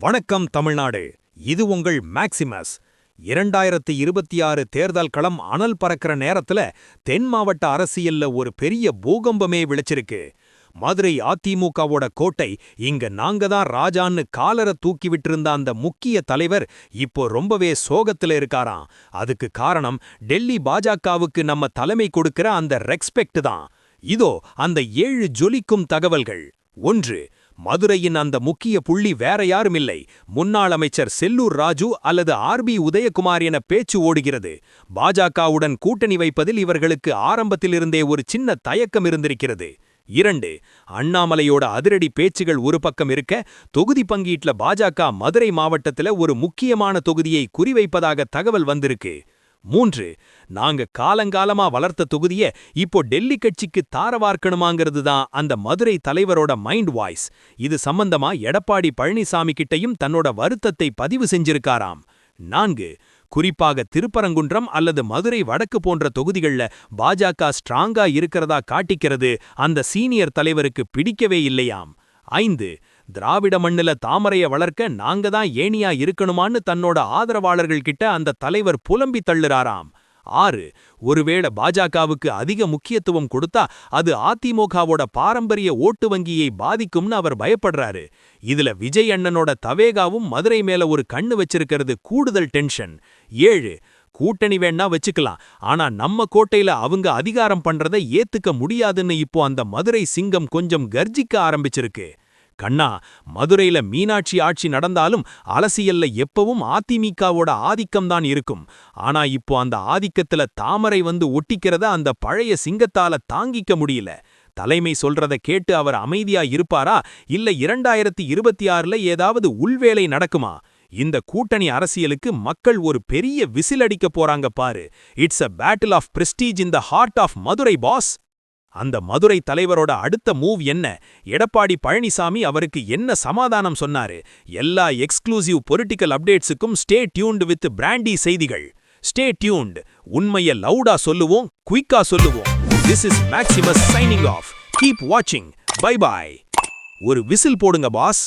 வணக்கம் தமிழ்நாடு. இது உங்கள் மேக்சிமஸ். 2026 தேர்தல் களம் அனல் பறக்கிற நேரத்துல தென் மாவட்ட அரசியல்ல ஒரு பெரிய பூகம்பமே விளைச்சிருக்கு. மதுரை அதிமுகவோட கோட்டை, இங்க நாங்க தான் ராஜான்னு காலரை தூக்கி விட்டிருந்த அந்த முக்கிய தலைவர் இப்போ ரொம்பவே சோகத்துல இருக்காராம். அதுக்கு காரணம் டெல்லி பாஜகவுக்கு நம்ம தலைமை கொடுக்கிற அந்த ரெஸ்பெக்ட் தான். இதோ அந்த 7 ஜொலிக்கும் தகவல்கள். 1. மதுரையின் அந்த முக்கிய புள்ளி வேற யாருமில்லை, முன்னாள் அமைச்சர் செல்லூர் ராஜு அல்லது ஆர்பி உதயகுமார் என பேச்சு ஓடுகிறது. பாஜகவுடன் கூட்டணி வைப்பதில் இவர்களுக்கு ஆரம்பத்திலிருந்தே ஒரு சின்ன தயக்கம் இருந்திருக்கிறது. 2. அண்ணாமலையோட அதிரடி பேச்சுகள் ஒரு பக்கம் இருக்க, தொகுதி பங்கீட்ல பாஜக மதுரை மாவட்டத்துல ஒரு முக்கியமான தொகுதியை குறிவைப்பதாக தகவல் வந்திருக்கு. 3. நாங்க காலங்காலமா வளர்த்த தொகுதிய இப்போ டெல்லி கட்சிக்கு தாரவார்க்கணுமாங்கிறது தான் அந்த மதுரை தலைவரோட மைண்ட் வாய்ஸ். இது சம்பந்தமா எடப்பாடி பழனிசாமி கிட்டையும் தன்னோட வருத்தத்தை பதிவு செஞ்சிருக்காராம். 4. குறிப்பாக திருப்பரங்குன்றம் அல்லது மதுரை வடக்கு போன்ற தொகுதிகள்ல பாஜக ஸ்ட்ராங்கா இருக்கிறதா காட்டிக்கிறது அந்த சீனியர் தலைவருக்கு பிடிக்கவே இல்லையாம். 5. திராவிட மண்ணுல தாமரைய வளர்க்க நாங்க தான் ஏணியா இருக்கணுமான்னு தன்னோட ஆதரவாளர்கள் கிட்ட அந்த தலைவர் புலம்பி தள்ளுறாராம். 6. ஒருவேளை பாஜகவுக்கு அதிக முக்கியத்துவம் கொடுத்தா அது அதிமுகவோட பாரம்பரிய ஓட்டு வங்கியை பாதிக்கும்னு அவர் பயப்படுறாரு. இதுல விஜய் அண்ணனோட தவேகாவும் மதுரை மேல ஒரு கண்ணு வச்சிருக்கிறது கூடுதல் டென்ஷன். 7. கூட்டணி வேணா வச்சுக்கலாம், ஆனா நம்ம கோட்டையில அவங்க அதிகாரம் பண்றதை ஏத்துக்க முடியாதுன்னு இப்போ அந்த மதுரை சிங்கம் கொஞ்சம் கர்ஜிக்க ஆரம்பிச்சிருக்கு. கண்ணா, மதுரையில மீனாட்சி ஆட்சி நடந்தாலும் அரசியல்ல எப்பவும் அதிமுகவோட ஆதிக்கம்தான் இருக்கும். ஆனா இப்போ அந்த ஆதிக்கத்துல தாமரை வந்து ஒட்டிக்கிறத அந்த பழைய சிங்கத்தால தாங்கிக்க முடியல. தலைமை சொல்றத கேட்டு அவர் அமைதியா இருப்பாரா, இல்ல 2026ல ஏதாவது உள்வேளை நடக்குமா? இந்த கூட்டணி அரசியலுக்கு மக்கள் ஒரு பெரிய விசில் அடிக்க போறாங்க பாரு. It's a battle of prestige in the heart of Madurai boss. அந்த மதுரை தலைவரோட அடுத்த மூவ் என்ன? எடப்பாடி பழனிசாமி அவருக்கு என்ன சமாதானம் சொன்னாரு? எல்லா எக்ஸ்க்ளூசிவ் பொலிட்டிக்கல் அப்டேட்ஸுக்கும் ஸ்டே டியூன்டு வித் பிராண்டி செய்திகள். Stay tuned. உண்மைய லவுடா சொல்லுவோம், குயிக்கா சொல்லுவோம். This is Maximus signing off. Keep வாட்சிங். Bye bye. ஒரு விசில் போடுங்க பாஸ்.